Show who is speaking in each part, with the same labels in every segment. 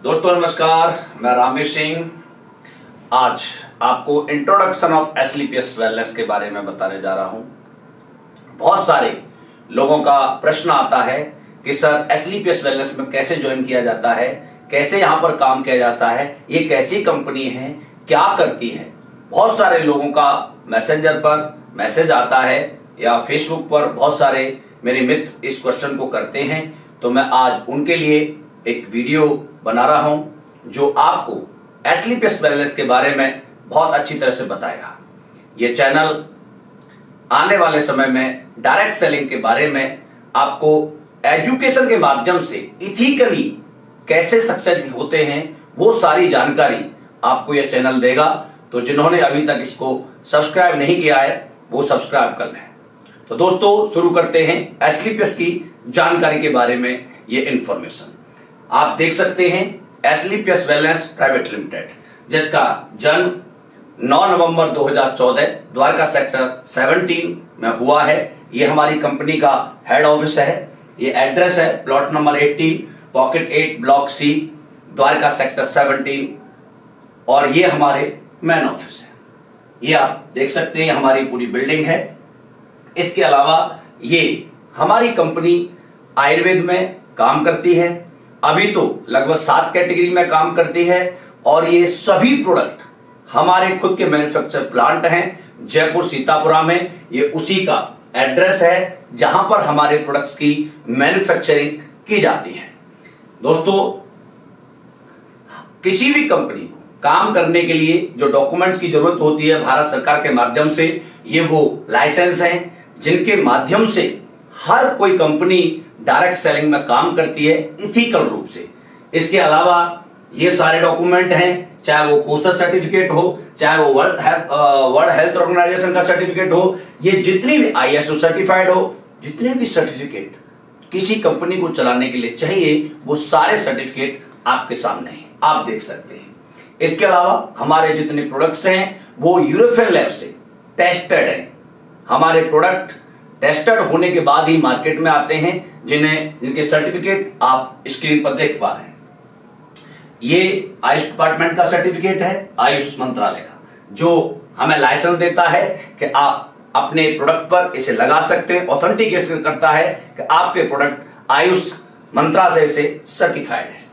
Speaker 1: दोस्तों नमस्कार, मैं रामेश सिंह आज आपको इंट्रोडक्शन ऑफ एसलीपीएस वेलनेस के बारे में बताने जा रहा हूं। बहुत सारे लोगों का प्रश्न आता है कि सर एसलीपीएस वेलनेस में कैसे ज्वाइन किया जाता है, कैसे यहां पर काम किया जाता है, ये कैसी कंपनी है, क्या करती है। बहुत सारे लोगों का मैसेंजर पर मैसेज आता है या फेसबुक पर बहुत सारे मेरे मित्र इस क्वेश्चन को करते हैं, तो मैं आज उनके लिए एक वीडियो बना रहा हूं जो आपको एसलीपीएस वेलनेस के बारे में बहुत अच्छी तरह से बताएगा। ये चैनल आने वाले समय में डायरेक्ट सेलिंग के बारे में आपको एजुकेशन के माध्यम से इथिकली कैसे सक्सेस होते हैं वो सारी जानकारी आपको यह चैनल देगा। तो जिन्होंने अभी तक इसको सब्सक्राइब नहीं किया है वो सब्सक्राइब कर लें। तो दोस्तों शुरू करते हैं एसलीपीएस की जानकारी के बारे में। ये इंफॉर्मेशन आप देख सकते हैं एसलीपीएस वेलनेस प्राइवेट लिमिटेड, जिसका जन्म 9 नवंबर 2014 द्वारका सेक्टर 17 में हुआ है। ये हमारी कंपनी का हेड ऑफिस है। ये एड्रेस है plot number 18 pocket 8 block C Dwarka sector 17 और ये हमारे मेन ऑफिस है। ये आप देख सकते हैं हमारी पूरी बिल्डिंग है। इसके अलावा ये हमारी कंपनी आयुर्वेद में काम करती है। अभी तो लगभग 7 कैटेगरी में काम करती है और ये सभी प्रोडक्ट हमारे खुद के मैन्युफैक्चर प्लांट हैं जयपुर सीतापुरा में। ये उसी का एड्रेस है जहां पर हमारे प्रोडक्ट्स की मैन्युफैक्चरिंग की जाती है। दोस्तों किसी भी कंपनी को काम करने के लिए जो डॉक्यूमेंट्स की जरूरत होती है भारत सरकार के माध्यम से, ये वो लाइसेंस हैं जिनके माध्यम से हर कोई कंपनी डायरेक्ट सेलिंग में काम करती है इथिकल रूप से। इसके अलावा ये सारे डॉक्यूमेंट हैं, चाहे वो कोस्टल सर्टिफिकेट हो, चाहे वो वर्ल्ड हेल्थ ऑर्गेनाइजेशन का सर्टिफिकेट हो, ये जितनी भी ISO सर्टिफाइड हो, जितने भी सर्टिफिकेट किसी कंपनी को चलाने के लिए चाहिए वो सारे सर्टिफिकेट आपके सामने हैं, आप देख सकते हैं। इसके अलावा हमारे जितने प्रोडक्ट्स हैं वो यूरोपियन लैब से टेस्टेड हैं। हमारे प्रोडक्ट टेस्टेड होने के बाद ही मार्केट में आते हैं, जिनके सर्टिफिकेट आप स्क्रीन पर देख पा रहे हैं। ये आयुष डिपार्टमेंट का सर्टिफिकेट है, आयुष मंत्रालय का, जो हमें लाइसेंस देता है कि आप अपने प्रोडक्ट पर इसे लगा सकते हैं। ऑथेंटिकेशन करता है कि आपके प्रोडक्ट आयुष मंत्रालय से सर्टिफाइड है।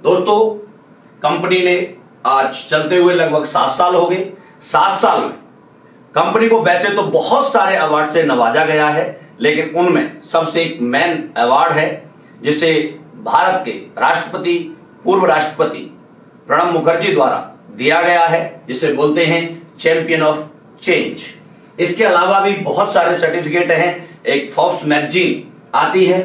Speaker 1: दोस्तों कंपनी ने आज चलते हुए लगभग 7 साल हो गए। 7 साल में कंपनी को वैसे तो बहुत सारे अवार्ड से नवाजा गया है, लेकिन उनमें सबसे एक मेन अवार्ड है जिसे भारत के राष्ट्रपति पूर्व राष्ट्रपति प्रणब मुखर्जी द्वारा दिया गया है, जिसे बोलते हैं चैंपियन ऑफ चेंज। इसके अलावा भी बहुत सारे सर्टिफिकेट हैं। एक फोर्ब्स मैगजीन आती है,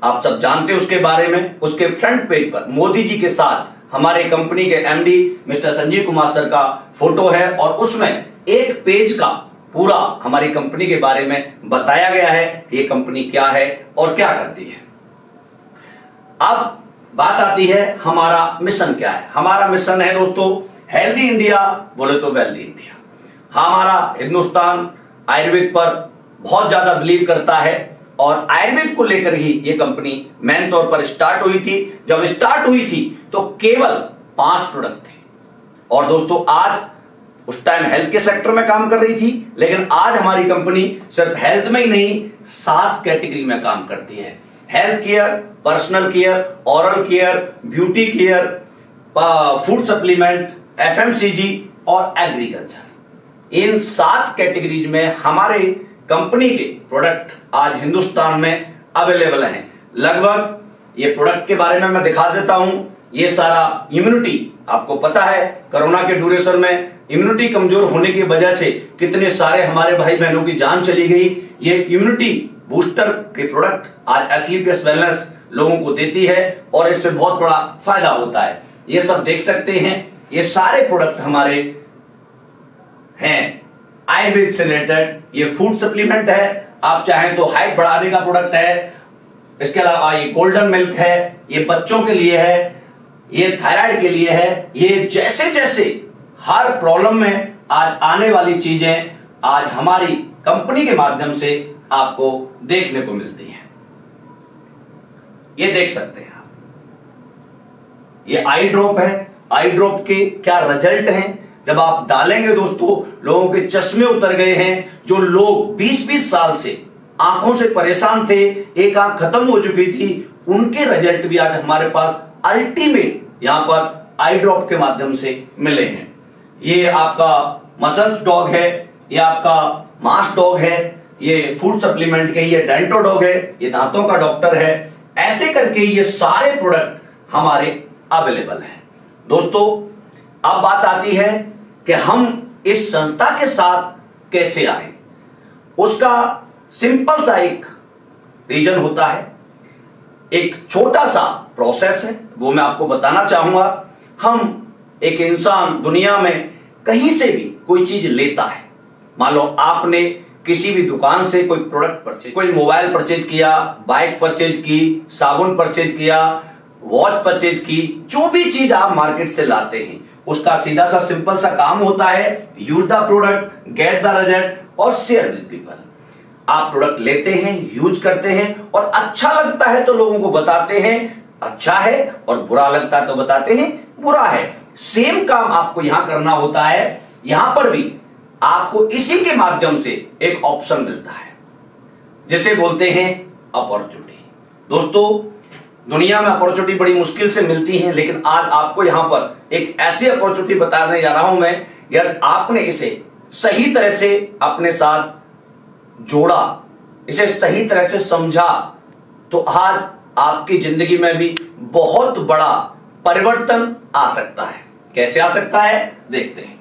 Speaker 1: आप सब जानते हैं उसके बारे में। उसके फ्रंट पेज पर मोदी जी के साथ हमारे कंपनी के MD mister Sanjeev Kumar sir का फोटो है और उसमें एक पेज का पूरा हमारी कंपनी के बारे में बताया गया है कि ये कंपनी क्या है और क्या करती है। अब बात आती है हमारा मिशन क्या है। हमारा मिशन है दोस्तों हेल्दी इंडिया, बोले तो वेल्दी इंडिया। हमारा हिंदुस्तान आयुर्वेद पर बहुत ज्यादा बिलीव करता है और आयुर्वेद को लेकर ही ये कंपनी मेन तौर पर स्टार्ट हुई थी। जब स्टार्ट हुई थी तो केवल 5 प्रोडक्ट थे और दोस्तों आज उस टाइम हेल्थ के सेक्टर में काम कर रही थी, लेकिन आज हमारी कंपनी सिर्फ हेल्थ में ही नहीं 7 कैटेगरी में काम करती है। Health care, personal care, oral care, beauty care, food supplement, FMCG और एग्रीकल्चर। इन 7 कैटेगरीज में हमारे कंपनी के प्रोडक्ट आज हिंदुस्तान में अवेलेबल हैं। लगभग ये प्रोडक्ट के बारे में मैं दिखा देता हूं। ये सारा इम्यूनिटी, आपको पता है कोरोना के ड्यूरेशन में इम्यूनिटी कमजोर होने की वजह से कितने सारे हमारे भाई बहनों की जान चली गई। ये इम्यूनिटी बूस्टर के प्रोडक्ट आज एसलीपीएस वेलनेस लोगों को देती है और इससे बहुत बड़ा फायदा होता है। ये सब देख सकते हैं, ये सारे प्रोडक्ट हमारे हैं आयुर्वेद से रिलेटेड। ये फूड सप्लीमेंट है, आप चाहें तो हाइट बढ़ाने का प्रोडक्ट है। इसके अलावा ये गोल्डन मिल्क है, ये बच्चों के लिए है, ये थायराइड के लिए है। ये जैसे जैसे हर प्रॉब्लम में आज आने वाली चीजें आज हमारी कंपनी के माध्यम से आपको देखने को मिलती है। ये देख सकते हैं आप, ये आई ड्रॉप है। आई ड्रॉप के क्या रिजल्ट हैं जब आप डालेंगे दोस्तों, लोगों के चश्मे उतर गए हैं। जो लोग 20-20 साल से आंखों से परेशान थे, एक आंख खत्म हो चुकी थी, उनके रिजल्ट भी आज हमारे पास अल्टीमेट यहां पर आई ड्रॉप के माध्यम से मिले हैं। ये आपका मसल डॉग है, ये आपका मास डॉग है, ये फूड सप्लीमेंट के, ये डेंटो डॉग है, ये दांतों का डॉक्टर है। ऐसे करके ये सारे प्रोडक्ट हमारे अवेलेबल हैं। दोस्तों अब बात आती है कि हम इस संस्था के साथ कैसे आए। उसका सिंपल सा एक रीजन होता है, एक छोटा सा प्रोसेस है, वो मैं आपको बताना चाहूंगा। हम एक इंसान दुनिया में कहीं से भी कोई चीज लेता है, मान लो आपने किसी भी दुकान से कोई प्रोडक्ट परचेज, कोई मोबाइल परचेज किया, बाइक परचेज की, साबुन परचेज किया, वॉच परचेज की, जो भी चीज आप मार्केट से लाते हैं उसका सीधा सा सिंपल सा काम होता है, use the product, get the result और शेयर विद पीपल। आप प्रोडक्ट लेते हैं, यूज करते हैं और अच्छा लगता है तो लोगों को बताते हैं अच्छा है, और बुरा लगता है तो बताते हैं बुरा है। सेम काम आपको यहां करना होता है। यहां पर भी आपको इसी के माध्यम से एक ऑप्शन मिलता है जिसे बोलते हैं अपॉर्चुनिटी। दोस्तों दुनिया में अपॉर्चुनिटी बड़ी मुश्किल से मिलती है, लेकिन आज आपको यहां पर एक ऐसी अपॉर्चुनिटी बताने जा रहा हूं मैं। यार आपने इसे सही तरह से अपने साथ जोड़ा, इसे सही तरह से समझा, तो आज आपकी जिंदगी में भी बहुत बड़ा परिवर्तन आ सकता है। कैसे आ सकता है देखते हैं।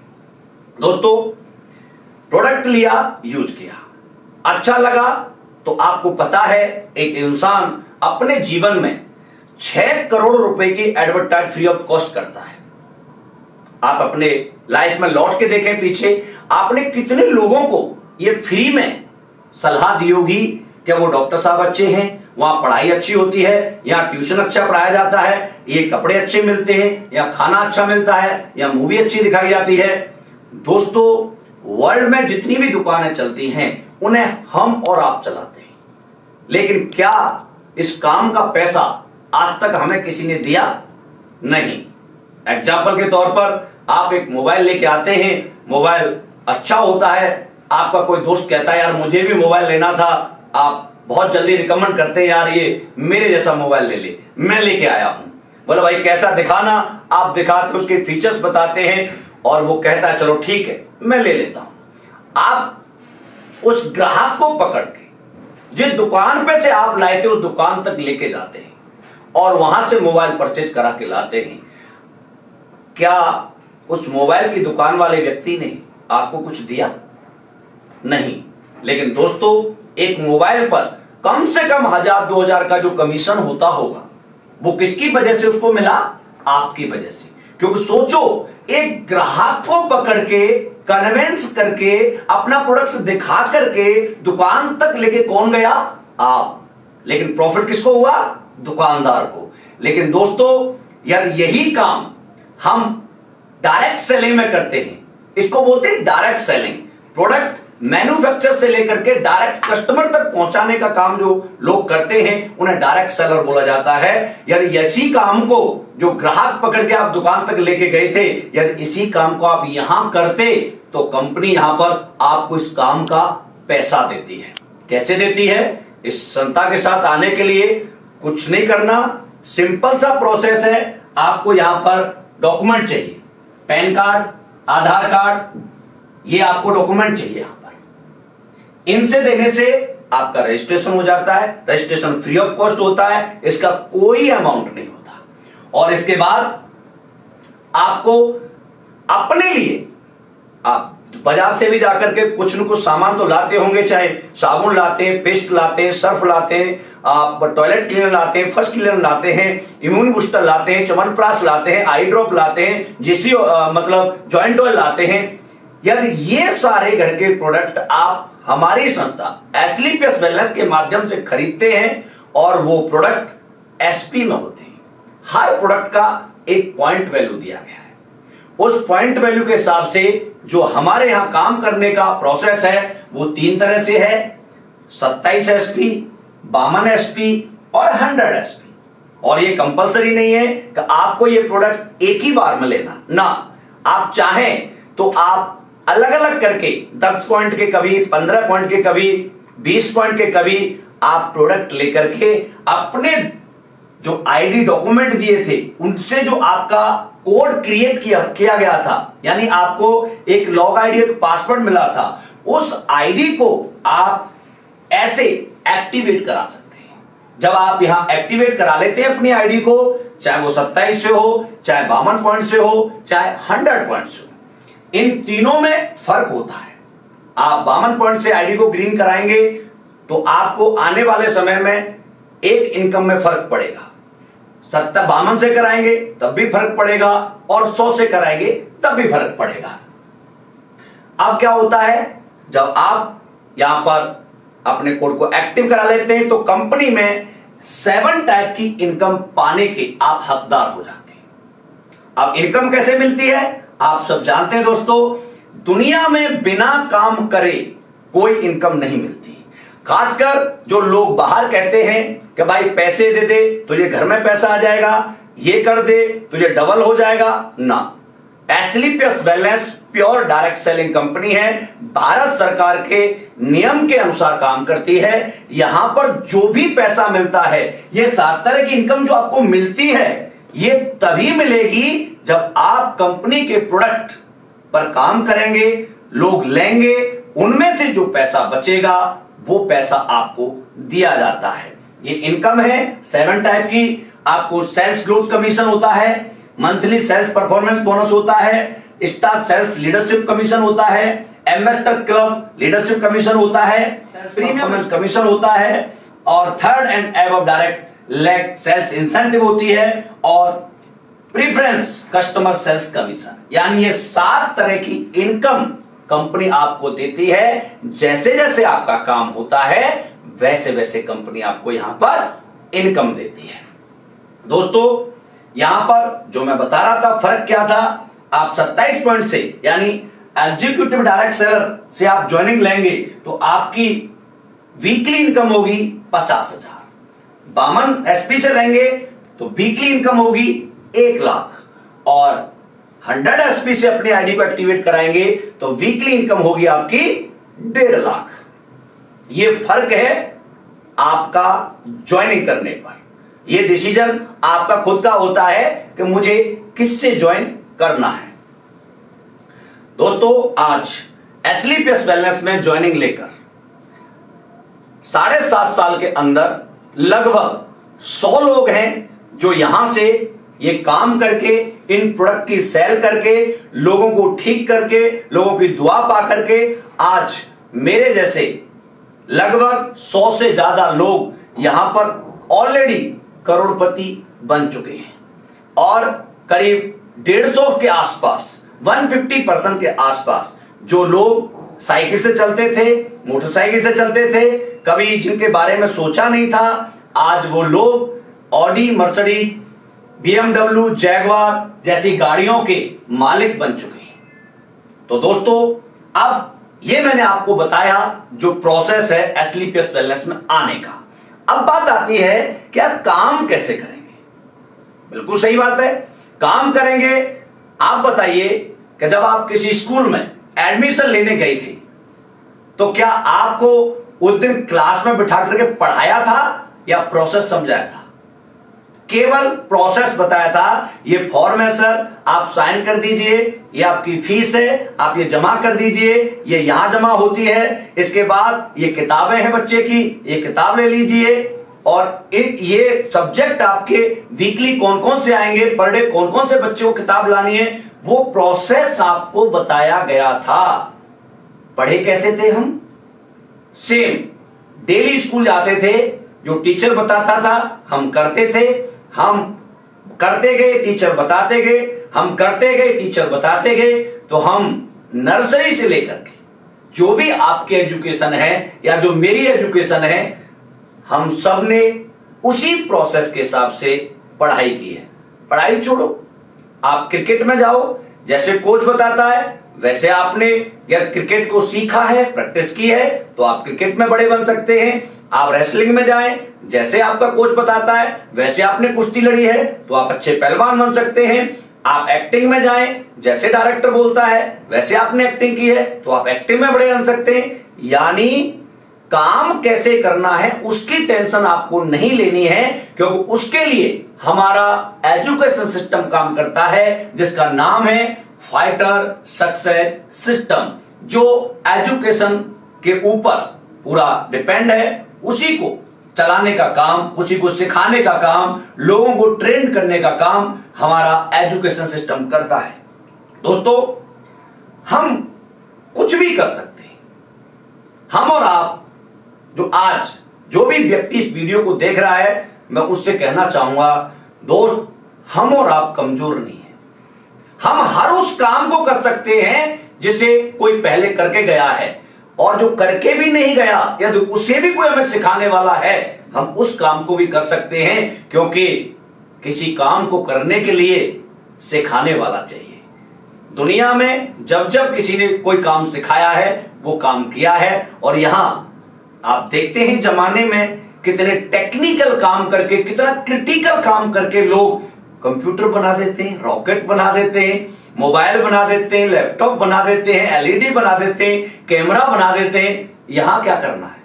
Speaker 1: दोस्तों प्रोडक्ट लिया, यूज किया, अच्छा लगा, तो आपको पता है एक इंसान अपने जीवन में 6 करोड़ रुपए की एडवर्टाइज फ्री ऑफ कॉस्ट करता है। आप अपने लाइफ में लौट के देखें पीछे, आपने कितने लोगों को ये फ्री में सलाह दी होगी। क्या वो डॉक्टर साहब अच्छे हैं, वहां पढ़ाई अच्छी होती है, यहाँ ट्यूशन अच्छा पढ़ाया जाता है, ये कपड़े अच्छे मिलते हैं, या खाना अच्छा मिलता है, या मूवी अच्छी दिखाई जाती है। दोस्तों वर्ल्ड में जितनी भी दुकानें चलती हैं उन्हें हम और आप चलाते हैं, लेकिन क्या इस काम का पैसा आज तक हमें किसी ने दिया? नहीं। एग्जाम्पल के तौर पर आप एक मोबाइल लेके आते हैं, मोबाइल अच्छा होता है, आपका कोई दोस्त कहता है यार मुझे भी मोबाइल लेना था, आप बहुत जल्दी रिकमेंड करते हैं यार ये मेरे जैसा मोबाइल ले ले, मैं लेके आया हूं। बोला भाई कैसा दिखाना, आप दिखाते उसके फीचर्स बताते हैं और वो कहता है चलो ठीक है मैं ले लेता हूं। आप उस ग्राहक को पकड़ के जिस दुकान पे से आप लाए थे उस दुकान तक लेके जाते हैं और वहां से मोबाइल परचेज करा के लाते हैं। क्या उस मोबाइल की दुकान वाले व्यक्ति ने आपको कुछ दिया? नहीं। लेकिन दोस्तों एक मोबाइल पर कम से कम 1000-2000 का जो कमीशन होता होगा वो किसकी वजह से उसको मिला? आपकी वजह से। क्योंकि सोचो एक ग्राहक को पकड़ के कन्विंस करके अपना प्रोडक्ट दिखा करके दुकान तक लेके कौन गया? आप। लेकिन प्रॉफिट किसको हुआ? दुकानदार को। लेकिन दोस्तों यार यही काम हम डायरेक्ट सेलिंग में करते हैं, इसको बोलते हैं डायरेक्ट सेलिंग। प्रोडक्ट मैन्युफैक्चर से लेकर के डायरेक्ट कस्टमर तक पहुंचाने का काम जो लोग करते हैं उन्हें डायरेक्ट सेलर बोला जाता है। यदि इसी काम को जो ग्राहक पकड़ के आप दुकान तक लेके गए थे, यदि इसी काम को आप यहां करते तो कंपनी यहां पर आपको इस काम का पैसा देती है। कैसे देती है? इस संस्था के साथ आने के लिए कुछ नहीं करना, सिंपल सा प्रोसेस है। आपको यहां पर डॉक्यूमेंट चाहिए, पैन कार्ड, आधार कार्ड, ये आपको डॉक्यूमेंट चाहिए। यहां पर इनसे देने से आपका रजिस्ट्रेशन हो जाता है। रजिस्ट्रेशन फ्री ऑफ कॉस्ट होता है, इसका कोई अमाउंट नहीं होता। और इसके बाद आपको अपने लिए आप बाजार से भी जाकर के कुछ न कुछ सामान तो लाते होंगे, चाहे साबुन लाते हैं, पेस्ट लाते हैं, सर्फ लाते हैं, आप टॉयलेट क्लीनर लाते हैं, फर्स्ट क्लीनर लाते हैं, इम्यून बूस्टर लाते हैं, च्यवनप्राश लाते हैं, आई ड्रॉप लाते हैं, जीसी मतलब जॉइंट ऑयल लाते हैं। यदि ये सारे घर के प्रोडक्ट आप हमारी संस्था एस्क्लेपियस वेलनेस के माध्यम से खरीदते हैं और वो प्रोडक्ट एसपी में होते हैं, हर प्रोडक्ट का एक पॉइंट वैल्यू दिया गया है। उस पॉइंट वैल्यू के हिसाब से जो हमारे यहां काम करने का प्रोसेस है वो 3 तरह से है, 27 एसपी, 52 एसपी और 100 एसपी। और ये कंपलसरी नहीं है कि आपको ये प्रोडक्ट एक ही बार में लेना ना, आप चाहें तो आप अलग अलग करके 10 पॉइंट के कभी 15 पॉइंट के कभी 20 पॉइंट के कभी आप प्रोडक्ट लेकर के अपने जो आईडी डॉक्यूमेंट दिए थे उनसे जो आपका कोड क्रिएट किया गया था, यानी आपको एक लॉग आईडी एक पासवर्ड मिला था, उस आईडी को आप ऐसे एक्टिवेट करा सकते हैं। जब आप यहां एक्टिवेट करा लेते हैं अपनी आईडी को, चाहे वो 27 से हो, चाहे 52 पॉइंट से हो, चाहे 100 पॉइंट से हो, इन तीनों में फर्क होता है। आप 52 पॉइंट से आईडी को ग्रीन कराएंगे तो आपको आने वाले समय में एक इनकम में फर्क पड़ेगा। 52 से कराएंगे तब भी फर्क पड़ेगा, और 100 से कराएंगे तब भी फर्क पड़ेगा। अब क्या होता है, जब आप यहां पर अपने कोड को एक्टिव करा लेते हैं तो कंपनी में 7 टाइप की इनकम पाने के आप हकदार हो जाते हैं। अब इनकम कैसे मिलती है आप सब जानते हैं दोस्तों, दुनिया में बिना काम करे कोई इनकम नहीं मिलती। खासकर जो लोग बाहर कहते हैं कि भाई पैसे दे दे तुझे घर में पैसा आ जाएगा, ये कर दे तुझे डबल हो जाएगा, ना। एसलीपीएस wellness pure direct selling company है, भारत सरकार के नियम के अनुसार काम करती है। यहां पर जो भी पैसा मिलता है, ये 7 तरह की इनकम जो आपको मिलती है, ये तभी मिलेगी जब आप कंपनी के प्रोडक्ट पर काम करेंगे, लोग लेंगे, उनमें से जो पैसा बचेगा वो पैसा आपको दिया जाता है। ये इनकम है 7 टाइप की। आपको सेल्स ग्रोथ कमीशन होता है, मंथली सेल्स परफॉर्मेंस बोनस होता है, स्टार सेल्स लीडरशिप कमीशन होता है, एम्बेसडर क्लब लीडरशिप कमीशन होता है, प्रीमियम कमीशन होता है, और third and above direct leg sales incentive होती है, और प्रीफरेंस कस्टमर सेल्स कमीशन। यानी ये 7 तरह की इनकम कंपनी आपको देती है। जैसे जैसे आपका काम होता है वैसे वैसे कंपनी आपको यहां पर इनकम देती है। दोस्तों यहां पर जो मैं बता रहा था फर्क क्या था, आप 27 पॉइंट से यानी एग्जीक्यूटिव डायरेक्ट सेलर से आप ज्वाइनिंग लेंगे तो आपकी वीकली इनकम होगी 50,000। 52 एसपी से लेंगे तो वीकली इनकम होगी 1 लाख, और 100 एसपी से अपनी आईडी को एक्टिवेट कराएंगे तो वीकली इनकम होगी आपकी 1.5 लाख। ये फर्क है आपका ज्वाइनिंग करने पर। यह डिसीजन आपका खुद का होता है कि मुझे किससे ज्वाइन करना है। दोस्तों आज एसलीपीएस वेलनेस में ज्वाइनिंग लेकर 7.5 साल के अंदर लगभग 100 लोग हैं जो यहां से ये काम करके, इन प्रोडक्ट की सेल करके, लोगों को ठीक करके, लोगों की दुआ पा करके आज मेरे जैसे लगभग 100 से ज्यादा लोग यहां पर ऑलरेडी करोड़पति बन चुके हैं, और करीब 150 के आसपास 150% के आसपास जो लोग साइकिल से चलते थे, मोटरसाइकिल से चलते थे, कभी जिनके बारे में सोचा नहीं था, आज वो लोग ऑडी, मर्सिडीज, BMW, जैगवार जैसी गाड़ियों के मालिक बन चुके हैं। तो दोस्तों अब ये मैंने आपको बताया जो प्रोसेस है एसलीपीएस वेलनेस में आने का। अब बात आती है कि यार काम कैसे करेंगे। बिल्कुल सही बात है, काम करेंगे। आप बताइए कि जब आप किसी स्कूल में एडमिशन लेने गए थे तो क्या आपको उस दिन क्लास में बिठा करके पढ़ाया था या प्रोसेस समझाया था? केवल प्रोसेस बताया था, ये फॉर्म है सर, आप साइन कर दीजिए, ये आपकी फीस है, आप ये जमा कर दीजिए, ये यहां जमा होती है, इसके बाद ये किताबें हैं बच्चे की, ये किताब ले लीजिए, और ये सब्जेक्ट आपके वीकली कौन कौन से आएंगे, पर डे कौन कौन से बच्चे को किताब लानी है, वो प्रोसेस आपको बताया गया था। पढ़े कैसे थे हम? सेम डेली स्कूल जाते थे, जो टीचर बताता था हम करते थे, हम करते गए, टीचर बताते गए, हम करते गए, टीचर बताते गए, तो हम नर्सरी से लेकर के जो भी आपके एजुकेशन है या जो मेरी एजुकेशन है, हम सब ने उसी प्रोसेस के हिसाब से पढ़ाई की है। पढ़ाई छोड़ो, आप क्रिकेट में जाओ, जैसे कोच बताता है वैसे आपने यदि क्रिकेट को सीखा है, प्रैक्टिस की है, तो आप क्रिकेट में बड़े बन सकते हैं। आप रेसलिंग में जाएं, जैसे आपका कोच बताता है वैसे आपने कुश्ती लड़ी है तो आप अच्छे पहलवान बन सकते हैं। आप एक्टिंग में जाएं, जैसे डायरेक्टर बोलता है वैसे आपने एक्टिंग की है तो आप एक्टिंग में बड़े बन सकते हैं। यानी काम कैसे करना है उसकी टेंशन आपको नहीं लेनी है, क्योंकि उसके लिए हमारा एजुकेशन सिस्टम काम करता है, जिसका नाम है फाइटर सक्सेस सिस्टम, जो एजुकेशन के ऊपर पूरा डिपेंड है। उसी को चलाने का काम, उसी को सिखाने का काम, लोगों को ट्रेन करने का काम हमारा एजुकेशन सिस्टम करता है। दोस्तों, हम कुछ भी कर सकते हैं। हम और आप, जो भी व्यक्ति इस वीडियो को देख रहा है, मैं उससे कहना चाहूंगा, दोस्त, हम और आप कमजोर नहीं है। हम हर उस काम को कर सकते हैं जिसे कोई पहले करके गया है, और जो करके भी नहीं गया यदि उसे भी कोई हमें सिखाने वाला है, हम उस काम को भी कर सकते हैं, क्योंकि किसी काम को करने के लिए सिखाने वाला चाहिए। दुनिया में जब जब किसी ने कोई काम सिखाया है वो काम किया है। और यहां आप देखते हैं जमाने में कितने टेक्निकल काम करके, कितना क्रिटिकल काम करके लोग कंप्यूटर बना देते हैं, रॉकेट बना देते हैं, मोबाइल बना देते हैं, लैपटॉप बना देते हैं, एलईडी बना देते हैं, कैमरा बना देते हैं। यहां क्या करना है?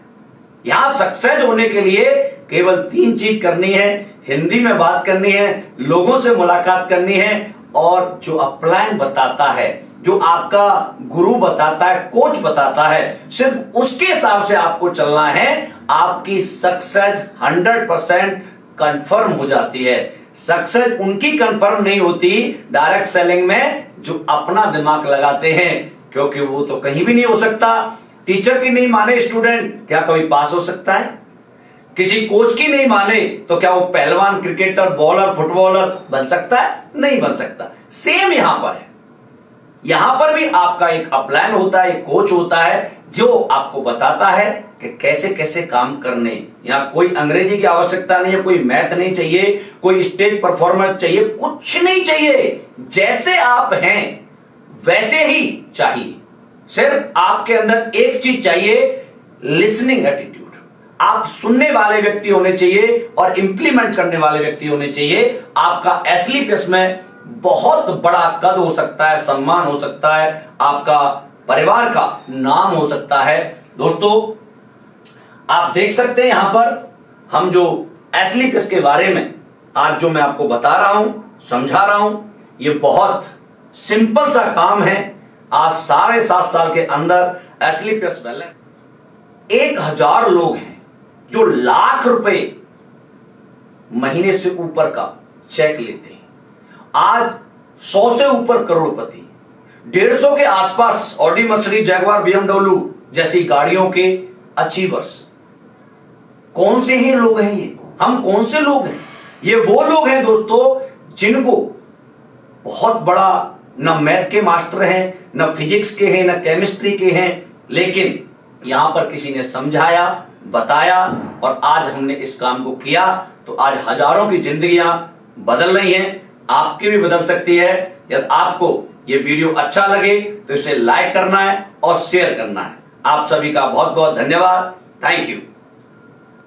Speaker 1: यहां सक्सेस होने के लिए केवल 3 चीज करनी है। हिंदी में बात करनी है, लोगों से मुलाकात करनी है, और जो अपलाइन बताता है, जो आपका गुरु बताता है, कोच बताता है, सिर्फ उसके हिसाब से आपको चलना है। आपकी सक्सेस 100% कंफर्म हो जाती है। सक्सेस उनकी कंफर्म नहीं होती डायरेक्ट सेलिंग में जो अपना दिमाग लगाते हैं, क्योंकि वो तो कहीं भी नहीं हो सकता। टीचर की नहीं माने स्टूडेंट, क्या कभी पास हो सकता है? किसी कोच की नहीं माने तो क्या वो पहलवान, क्रिकेटर, बॉलर, फुटबॉलर बन सकता है? नहीं बन सकता। सेम यहां पर है। यहां पर भी आपका एक अपलाइन होता है, एक कोच होता है जो आपको बताता है कि कैसे कैसे काम करने। यहां कोई अंग्रेजी की आवश्यकता नहीं है, कोई मैथ नहीं चाहिए, कोई स्टेज परफॉर्मेंस चाहिए, कुछ नहीं चाहिए। जैसे आप हैं वैसे ही चाहिए। सिर्फ आपके अंदर एक चीज चाहिए, लिसनिंग एटीट्यूड। आप सुनने वाले व्यक्ति होने चाहिए और इंप्लीमेंट करने वाले व्यक्ति होने चाहिए। आपका एसलीपीएस में बहुत बड़ा कद हो सकता है, सम्मान हो सकता है, आपका परिवार का नाम हो सकता है। दोस्तों, आप देख सकते हैं यहां पर हम जो एसलीपीएस के बारे में आज जो मैं आपको बता रहा हूं, समझा रहा हूं, ये बहुत सिंपल सा काम है। आज 7.5 साल के अंदर एसलीपीएस वेलनेस 1000 लोग हैं जो लाख रुपए महीने से ऊपर का चेक लेते हैं। आज 100 से ऊपर करोड़पति, 150 के आसपास ऑडी, मर्सिडीज, जैगवार, बीएमडब्ल्यू जैसी गाड़ियों के अचीवर्स। कौन से ही लोग हैं ये? हम कौन से लोग हैं? ये वो लोग हैं दोस्तों जिनको बहुत बड़ा न मैथ के मास्टर हैं, न फिजिक्स के हैं, न केमिस्ट्री के हैं, लेकिन यहां पर किसी ने समझाया, बताया, और आज हमने इस काम को किया तो आज हजारों की जिंदगियां बदल रही हैं। आपकी भी बदल सकती है। यदि आपको ये वीडियो अच्छा लगे तो इसे लाइक करना है और शेयर करना है। आप सभी का बहुत बहुत धन्यवाद। Thank you.